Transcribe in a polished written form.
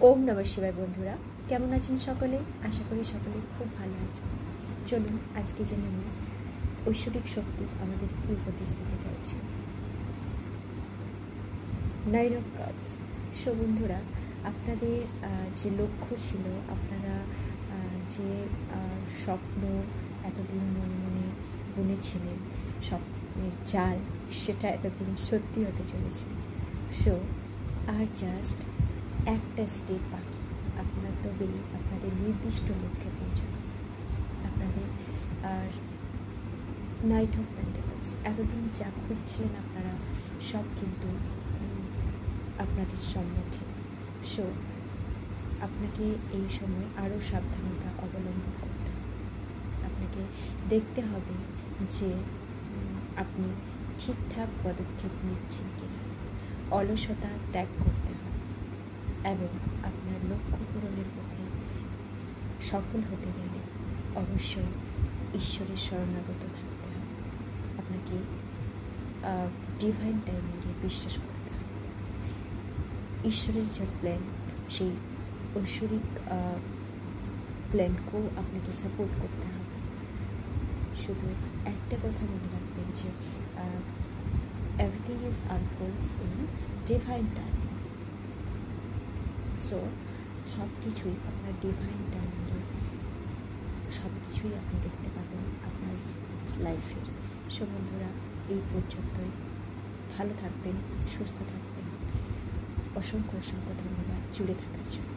ওম নমঃ শিবায়। বন্ধুরা কেমন আছেন সকলে? আশা করি সকলে খুব ভালো আছেন। চলুন আজকে জেনে নিই ঐশ্বরিক শক্তি আমাদের কী উপদেশ দিতে চাইছে। 9 of Cups। সো বন্ধুরা, আপনাদের যে লক্ষ্য ছিল, আপনারা যে স্বপ্ন এতদিন মনে মনে বুনেছিলেন, স্বপ্নের জাল, সেটা এতদিন সত্যি হতে চলেছে। সো আর জাস্ট একটা স্টেপ বাকি, আপনারা তবেই আপনাদের নির্দিষ্ট লক্ষ্যে পৌঁছাবেন। আপনাদের আর নাইট অফ পেন্টাকলস, এতদিন যা খুঁজছিলেন আপনারা সব কিন্তু আপনাদের সম্মুখে। সো আপনাকে এই সময় আরও সাবধানতা অবলম্বন করতে হবে। আপনাকে দেখতে হবে যে আপনি ঠিকঠাক পদক্ষেপ নিচ্ছেন কিনা। অলসতা ত্যাগ করতে হবে এবং আপনার লক্ষ্য পূরণের পথে সফল হতে গেলে অবশ্যই ঈশ্বরের শরণাগত থাকতে হবে। আপনাকে ডিভাইন টাইমিংয়ে বিশ্বাস করতে হবে। ঈশ্বরের যে প্ল্যান, সেই ঐশ্বরিক প্ল্যানকেও আপনাকে সাপোর্ট করতে হবে। শুধু একটা কথা মনে রাখবেন যে everything is আনফোল্ডস in divine timings. So সব কিছুই আপনার ডিভাইন টাইমিংয়ে সব কিছুই আপনি দেখতে পাবেন আপনার লাইফের। সো বন্ধুরা, এই পর্যন্তই। ভালো থাকবেন, সুস্থ থাকবেন। অসংখ্য অসংখ্য ধন্যবাদ জুড়ে থাকার জন্য।